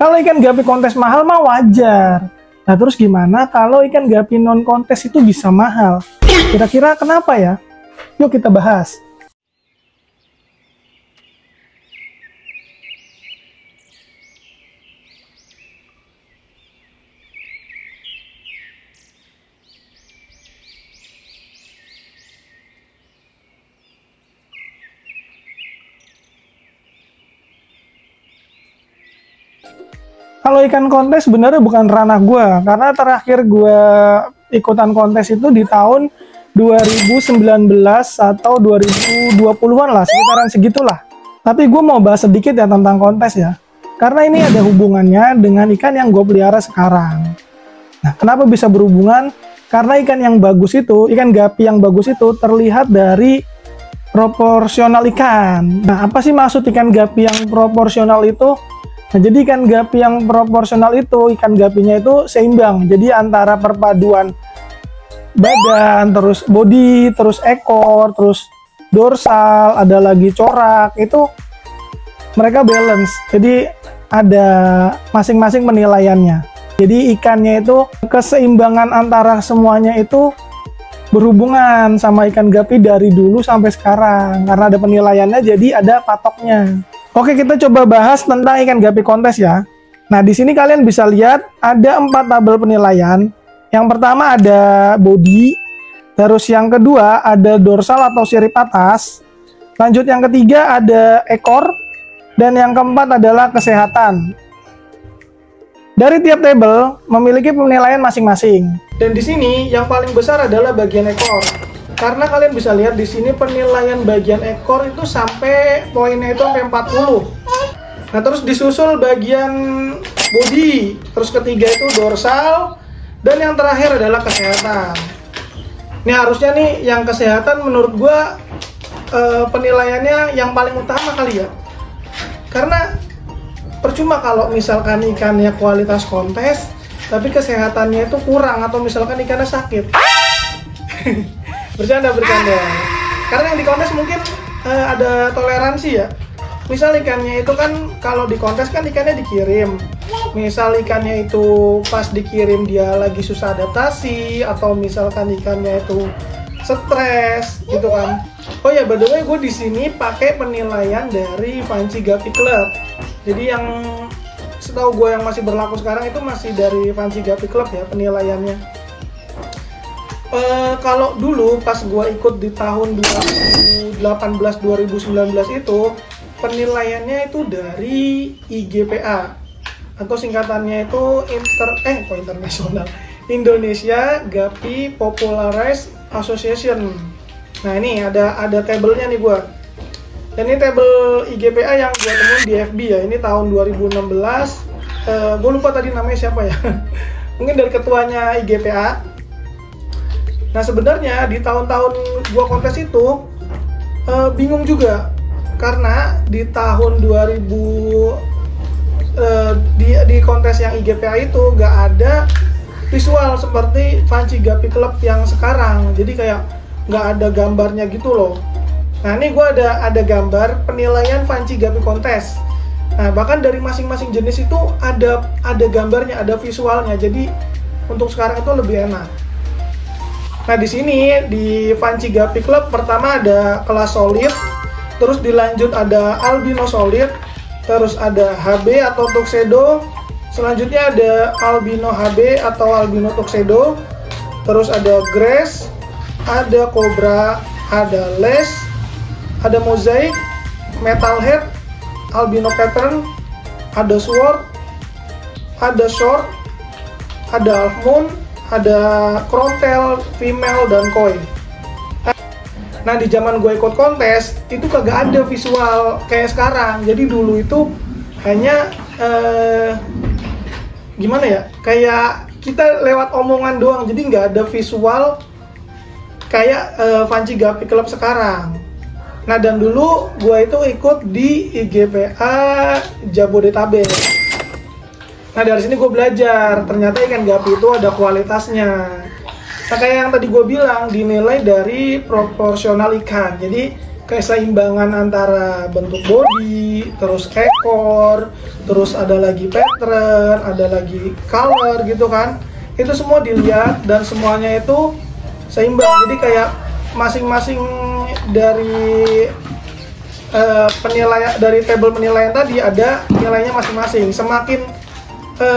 Kalau ikan gapi kontes mahal mah wajar. Nah terus gimana kalau ikan gapi non kontes itu bisa mahal? Kira-kira kenapa ya? Yuk kita bahas. Kalau ikan kontes sebenarnya bukan ranah gue, karena terakhir gue ikutan kontes itu di tahun 2019 atau 2020-an lah, sekitaran segitulah. Tapi gue mau bahas sedikit ya tentang kontes ya, karena ini ada hubungannya dengan ikan yang gue pelihara sekarang. Nah, kenapa bisa berhubungan? Karena ikan yang bagus itu, ikan gapi yang bagus itu terlihat dari proporsional ikan. Nah, apa sih maksud ikan gapi yang proporsional itu? Nah, jadi ikan gapi yang proporsional itu, ikan gapinya itu seimbang. Jadi antara perpaduan badan, terus body, terus ekor, terus dorsal, ada lagi corak, itu mereka balance. Jadi ada masing-masing penilaiannya. Jadi ikannya itu keseimbangan antara semuanya itu berhubungan sama ikan gapi dari dulu sampai sekarang. Karena ada penilaiannya, jadi ada patoknya. Oke, kita coba bahas tentang ikan gapi kontes ya. Nah, di sini kalian bisa lihat ada 4 tabel penilaian. Yang pertama ada body, terus yang kedua ada dorsal atau sirip atas. Lanjut yang ketiga ada ekor, dan yang keempat adalah kesehatan. Dari tiap tabel memiliki penilaian masing-masing. Dan di sini yang paling besar adalah bagian ekor. Karena kalian bisa lihat di sini penilaian bagian ekor itu sampai poinnya itu sampai 40. Nah, terus disusul bagian body, terus ketiga itu dorsal, dan yang terakhir adalah kesehatan. Ini harusnya nih yang kesehatan menurut gua penilaiannya yang paling utama kali ya. Karena percuma kalau misalkan ikannya kualitas kontes, tapi kesehatannya itu kurang atau misalkan ikannya sakit. Bercanda. Karena yang di kontes mungkin ada toleransi ya. Misal ikannya itu kan kalau di kontes kan ikannya dikirim. Misal ikannya itu pas dikirim dia lagi susah adaptasi, atau misalkan ikannya itu stres gitu kan. Oh ya, by the way, gue di sini pakai penilaian dari Fancy Gapi Club. Jadi yang setahu gue yang masih berlaku sekarang itu masih dari Fancy Gapi Club ya penilaiannya. Kalau dulu pas gue ikut di tahun 2018-2019 itu penilaiannya itu dari IGPA atau singkatannya itu internasional, Indonesia Gapi Popularized Association. Nah, ini ada tabelnya nih gue. Dan ini tabel IGPA yang gue temuin di FB ya. Ini tahun 2016. Gue lupa tadi namanya siapa ya. Mungkin dari ketuanya IGPA. Nah, sebenarnya di tahun-tahun gua kontes itu bingung juga, karena di tahun 2000 di kontes yang IGPA itu gak ada visual seperti Fancy Gapi Club yang sekarang. Jadi kayak gak ada gambarnya gitu loh. Nah, ini gua ada gambar penilaian Fancy Gapi kontes. Nah, bahkan dari masing-masing jenis itu ada gambarnya, ada visualnya. Jadi untuk sekarang itu lebih enak. Nah, di sini di Fancy Gapi Club pertama ada kelas solid, terus dilanjut ada albino solid, terus ada HB atau tuxedo, selanjutnya ada albino HB atau albino tuxedo, terus ada grass, ada cobra, ada les, ada mosaic, metalhead, albino pattern, ada sword, ada short, ada half moon, ada crowntail, female, dan koi. Nah, di zaman gue ikut kontes itu kagak ada visual kayak sekarang. Jadi dulu itu hanya gimana ya, kayak kita lewat omongan doang, jadi nggak ada visual kayak Fancy Gapi Club sekarang. Nah, dan dulu gue itu ikut di IGPA Jabodetabek. Nah, dari sini gue belajar, ternyata ikan gapi itu ada kualitasnya. Nah, kayak yang tadi gue bilang, dinilai dari proporsional ikan. Jadi keseimbangan antara bentuk body, terus ekor, terus ada lagi pattern, ada lagi color gitu kan. Itu semua dilihat dan semuanya itu seimbang. Jadi kayak masing-masing dari penilaian dari tabel penilaian tadi ada nilainya masing-masing. Semakin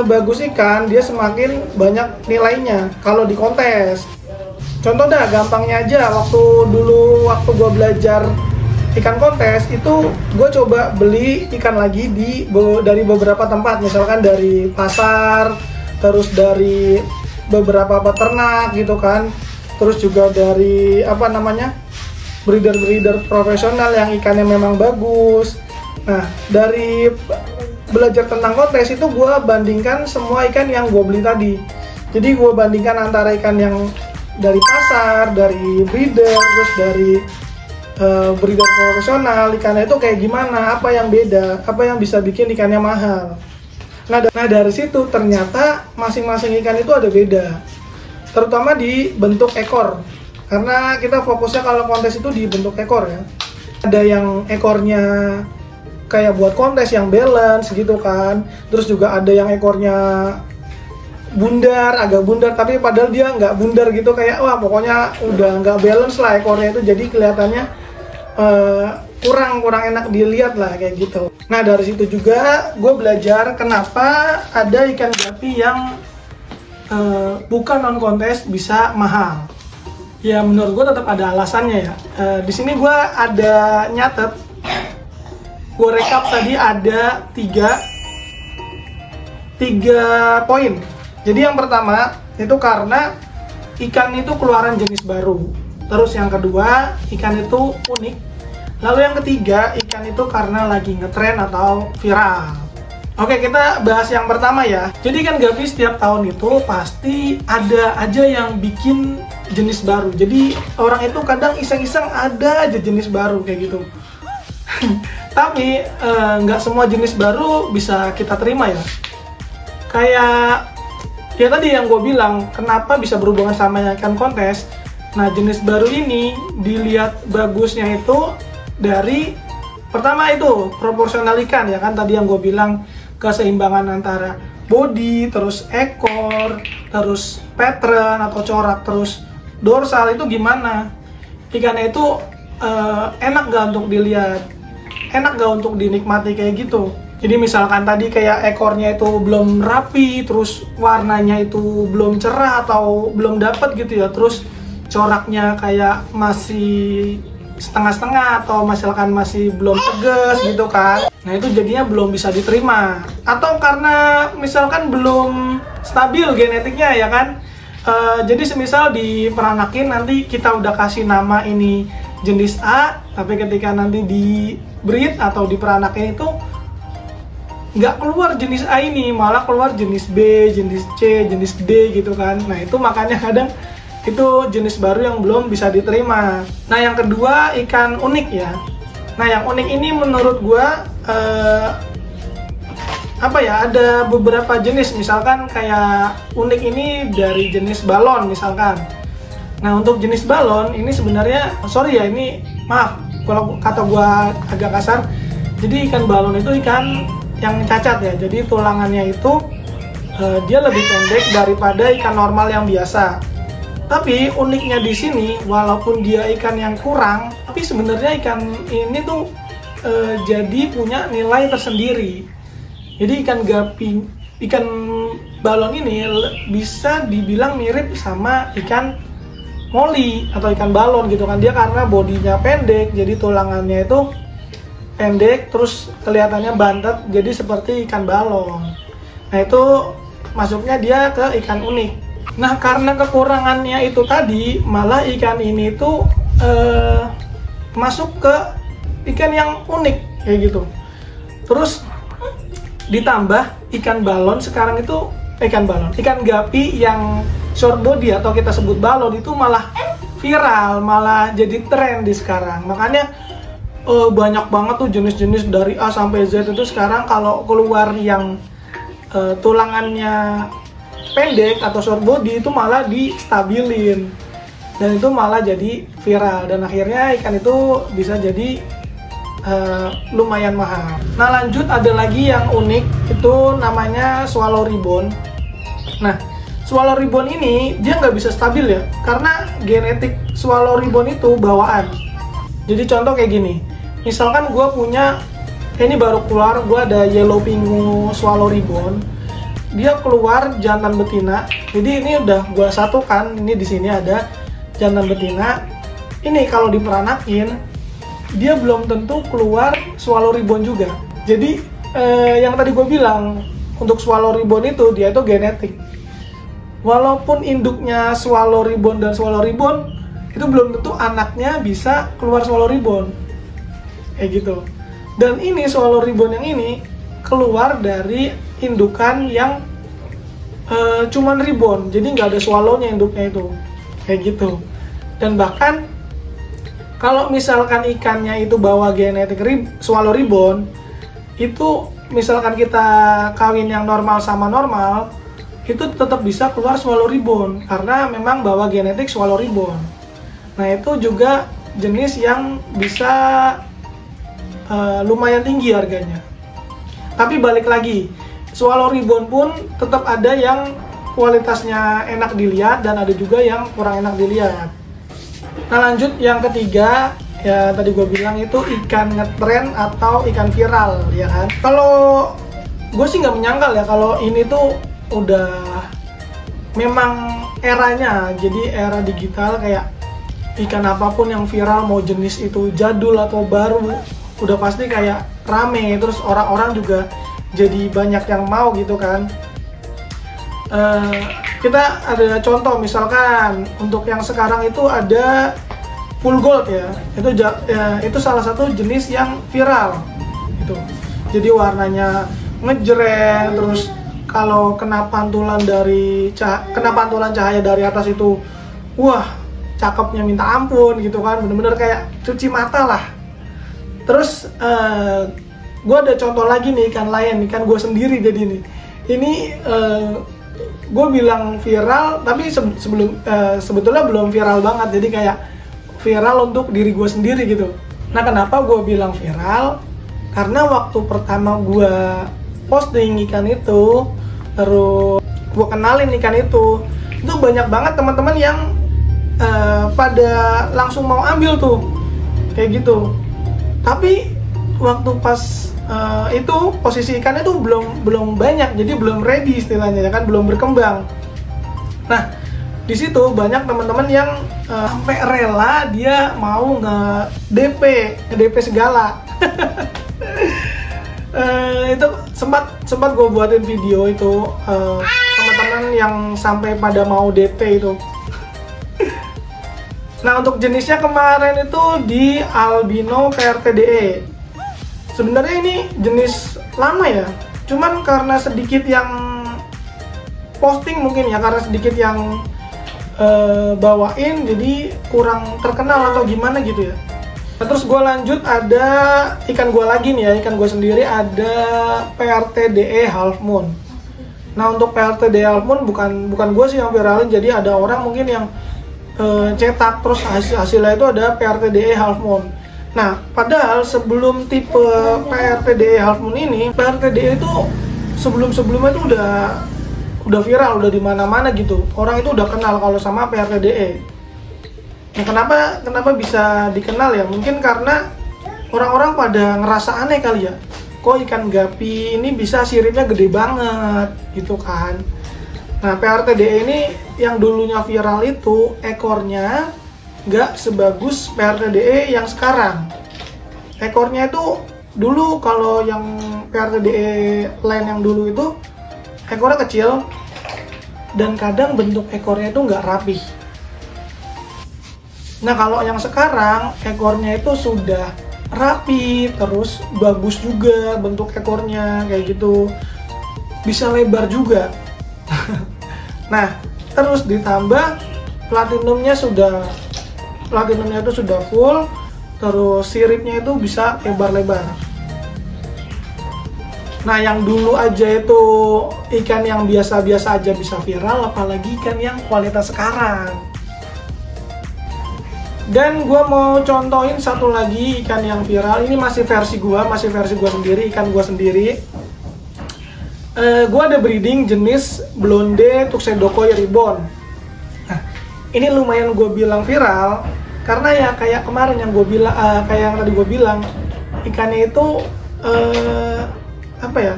bagus ikan, dia semakin banyak nilainya kalau di kontes. Contoh dah, gampangnya aja, waktu gue belajar ikan kontes itu gue coba beli ikan lagi dari beberapa tempat, misalkan dari pasar, terus dari beberapa peternak gitu kan, terus juga dari breeder profesional yang ikannya memang bagus. Nah, dari belajar tentang kontes itu gue bandingkan semua ikan yang gue beli tadi. Jadi gue bandingkan antara ikan yang dari pasar, dari breeder, terus dari breeder profesional, ikannya itu kayak gimana, apa yang beda, apa yang bisa bikin ikannya mahal. Nah dari situ ternyata masing-masing ikan itu ada beda, terutama di bentuk ekor, karena kita fokusnya kalau kontes itu di bentuk ekor ya. Ada yang ekornya kayak buat kontes yang balance gitu kan, terus juga ada yang ekornya agak bundar, tapi padahal dia nggak bundar gitu, kayak wah pokoknya udah nggak balance lah ekornya itu, jadi kelihatannya kurang enak dilihat lah kayak gitu. Nah dari situ juga gue belajar kenapa ada ikan gapi yang bukan non kontes bisa mahal. Ya menurut gue tetap ada alasannya ya. Di sini gue ada nyatet, gue rekap tadi ada tiga poin. Jadi yang pertama itu karena ikan itu keluaran jenis baru. Terus yang kedua, ikan itu unik. Lalu yang ketiga, ikan itu karena lagi ngetren atau viral. Oke, kita bahas yang pertama ya. Jadi ikan gapi setiap tahun itu pasti ada aja yang bikin jenis baru. Jadi orang itu kadang iseng-iseng ada aja jenis baru kayak gitu. Tapi nggak semua jenis baru bisa kita terima ya. Kayak ya tadi yang gue bilang, kenapa bisa berhubungan sama ikan kontes. Nah jenis baru ini dilihat bagusnya itu dari pertama itu proporsional ikan ya kan, tadi yang gue bilang keseimbangan antara body, terus ekor, terus pattern atau corak, terus dorsal itu gimana, ikannya itu enak gak untuk dilihat, enak gak untuk dinikmati kayak gitu. Jadi misalkan tadi kayak ekornya itu belum rapi, terus warnanya itu belum cerah atau belum dapet gitu ya, terus coraknya kayak masih setengah-setengah atau misalkan masih belum tegas gitu kan. Nah itu jadinya belum bisa diterima. Atau karena misalkan belum stabil genetiknya ya kan. Jadi semisal diperanakin nanti kita udah kasih nama ini jenis A, tapi ketika nanti di breed atau diperanakin itu nggak keluar jenis A ini, malah keluar jenis B, jenis C, jenis D gitu kan. Nah itu makanya kadang itu jenis baru yang belum bisa diterima. Nah yang kedua, ikan unik ya. Nah yang unik ini menurut gua ada beberapa jenis, misalkan kayak unik ini dari jenis balon misalkan. Nah untuk jenis balon ini sebenarnya, maaf kalau kata gua agak kasar, jadi ikan balon itu ikan yang cacat ya, jadi tulangannya itu dia lebih pendek daripada ikan normal yang biasa. Tapi uniknya di sini, walaupun dia ikan yang kurang, tapi sebenarnya ikan ini tuh jadi punya nilai tersendiri. Jadi ikan balon ini bisa dibilang mirip sama ikan moli atau ikan balon gitu kan. Dia karena bodinya pendek, jadi tulangannya itu pendek, terus kelihatannya bantet, jadi seperti ikan balon. Nah itu masuknya dia ke ikan unik. Nah karena kekurangannya itu tadi, malah ikan ini tuh masuk ke ikan yang unik kayak gitu. Terus ditambah ikan balon sekarang itu ikan gapi yang short body atau kita sebut balon itu malah viral, malah jadi tren di sekarang. Makanya banyak banget tuh jenis-jenis dari A sampai Z itu sekarang kalau keluar yang tulangannya pendek atau short body itu malah distabilin. dan itu malah jadi viral, dan akhirnya ikan itu bisa jadi lumayan mahal. Nah lanjut, ada lagi yang unik, itu namanya swallow ribbon. Nah swallow ribbon ini dia nggak bisa stabil ya, karena genetik swallow ribbon itu bawaan. Jadi contoh kayak gini, misalkan gue punya, ini baru keluar, gue ada yellow pingu swallow ribbon, dia keluar jantan betina. Jadi ini udah gue satukan, ini di sini ada jantan betina. Ini kalau diperanakin, dia belum tentu keluar swallow ribbon juga. Jadi yang tadi gue bilang, untuk swallow ribbon itu dia itu genetik. Walaupun induknya swallow ribbon dan swallow ribbon, itu belum tentu anaknya bisa keluar swallow ribbon. Kayak gitu. Dan ini swallow ribbon yang ini keluar dari indukan yang cuman ribbon, jadi nggak ada swallownya induknya itu. Kayak gitu. Dan bahkan kalau misalkan ikannya itu bawa genetik swallow ribbon, itu misalkan kita kawin yang normal sama normal, itu tetap bisa keluar swallow ribbon karena memang bawa genetik swallow ribbon. Nah itu juga jenis yang bisa lumayan tinggi harganya. Tapi balik lagi, swallow ribbon pun tetap ada yang kualitasnya enak dilihat dan ada juga yang kurang enak dilihat. Nah lanjut, yang ketiga ya tadi gue bilang itu ikan ngetren atau ikan viral, ya kan. Kalau gue sih nggak menyangkal ya kalau ini tuh udah memang eranya, jadi era digital, kayak ikan apapun yang viral, mau jenis itu jadul atau baru, udah pasti kayak rame, terus orang-orang juga jadi banyak yang mau gitu kan. Kita ada contoh, misalkan untuk yang sekarang itu ada full gold ya, itu salah satu jenis yang viral itu. Jadi warnanya ngejreng, terus kalau kena pantulan cahaya dari atas itu, wah cakepnya minta ampun gitu kan, bener-bener kayak cuci mata lah. Terus gue ada contoh lagi nih, ikan lain, ikan gue sendiri. Jadi ini gue bilang viral, tapi sebetulnya belum viral banget, jadi kayak viral untuk diri gue sendiri gitu. Nah kenapa gue bilang viral? Karena waktu pertama gue posting ikan itu, terus gue kenalin ikan itu banyak banget teman-teman yang pada langsung mau ambil tuh, kayak gitu. Tapi waktu pas itu posisi ikannya tuh belum banyak, jadi belum ready istilahnya, ya kan, belum berkembang. Nah di situ banyak teman-teman yang sampai rela dia mau nge-DP segala. Itu sempat gue buatin video itu, teman-teman yang sampai pada mau DP itu. Nah untuk jenisnya kemarin itu di albino PRTDE. Sebenarnya ini jenis lama ya, cuman karena sedikit yang posting mungkin ya, karena sedikit yang bawain jadi kurang terkenal atau gimana gitu ya. Nah, terus gue lanjut, ada ikan gue lagi nih ya, ikan gue sendiri, ada PRTDE Half Moon. Nah untuk PRTDE Half Moon bukan gue sih yang viralin, jadi ada orang mungkin yang cetak terus hasilnya itu ada PRTDE Half Moon. Nah padahal sebelum tipe PRTDE Half Moon ini, PRTDE itu sebelumnya itu udah viral, udah di mana-mana gitu. Orang itu udah kenal kalau sama PRTDE. Nah, kenapa bisa dikenal ya? Mungkin karena orang-orang pada ngerasa aneh kali ya. Kok ikan gapi ini bisa siripnya gede banget gitu kan. Nah, PRTDE ini yang dulunya viral itu ekornya nggak sebagus PRTDE yang sekarang. Ekornya itu dulu, kalau yang PRTDE lain yang dulu itu ekornya kecil dan kadang bentuk ekornya itu nggak rapi. Nah kalau yang sekarang ekornya itu sudah rapi, terus bagus juga bentuk ekornya kayak gitu, bisa lebar juga. Nah terus ditambah platinumnya itu sudah full, terus siripnya itu bisa lebar-lebar. Nah yang dulu aja itu ikan yang biasa-biasa aja bisa viral, apalagi ikan yang kualitas sekarang. Dan gue mau contohin satu lagi ikan yang viral. Ini masih versi gue sendiri, ikan gue sendiri. Gue ada breeding jenis Blonde Tuxedocoy Ribbon. Nah, ini lumayan gue bilang viral karena ya kayak kemarin yang gue bilang, kayak yang tadi gue bilang, ikannya itu apa ya,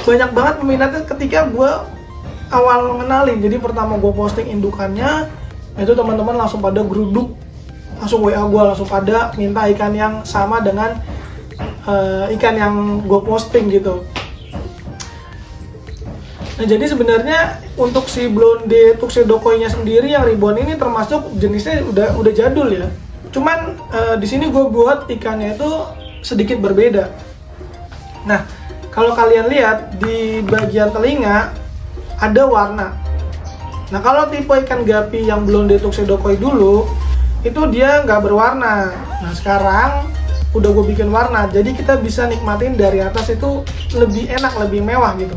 banyak banget peminatnya ketika gue awal ngenalin. Jadi pertama gue posting indukannya, itu teman-teman langsung pada geruduk, langsung WA gue, langsung pada minta ikan yang sama dengan ikan yang gue posting gitu. Nah, jadi sebenarnya untuk si Blonde Tuxedocoy-nya sendiri yang ribbon ini termasuk jenisnya udah jadul ya. Cuman di sini gue buat ikannya itu sedikit berbeda. Nah, kalau kalian lihat di bagian telinga ada warna. Nah, kalau tipe ikan gapi yang Blonde Tuxedocoy dulu itu dia nggak berwarna. Nah, sekarang udah gue bikin warna, jadi kita bisa nikmatin dari atas itu lebih enak, lebih mewah gitu.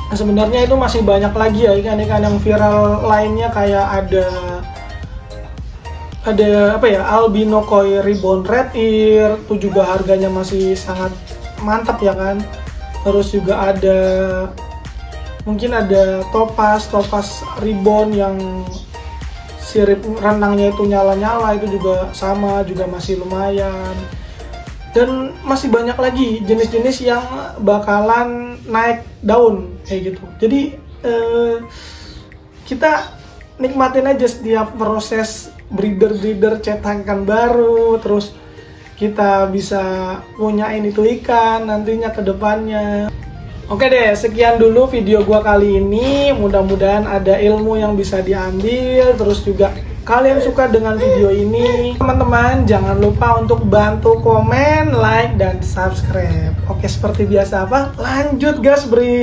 Nah, sebenarnya itu masih banyak lagi ya ikan-ikan yang viral lainnya, kayak ada apa ya, albino koi ribbon red ear, itu juga harganya masih sangat mantap ya kan. Terus juga ada mungkin ada topaz ribbon yang sirip renangnya itu nyala-nyala, itu juga sama, juga masih lumayan. Dan masih banyak lagi jenis-jenis yang bakalan naik daun kayak gitu. Jadi kita nikmatin aja setiap proses breeder cetakan baru, terus kita bisa punyain itu ikan nantinya ke depannya. Oke deh, sekian dulu video gua kali ini. Mudah-mudahan ada ilmu yang bisa diambil, terus juga kalian suka dengan video ini. Teman-teman, jangan lupa untuk bantu komen, like, dan subscribe. Oke, seperti biasa apa? Lanjut gas, Bri.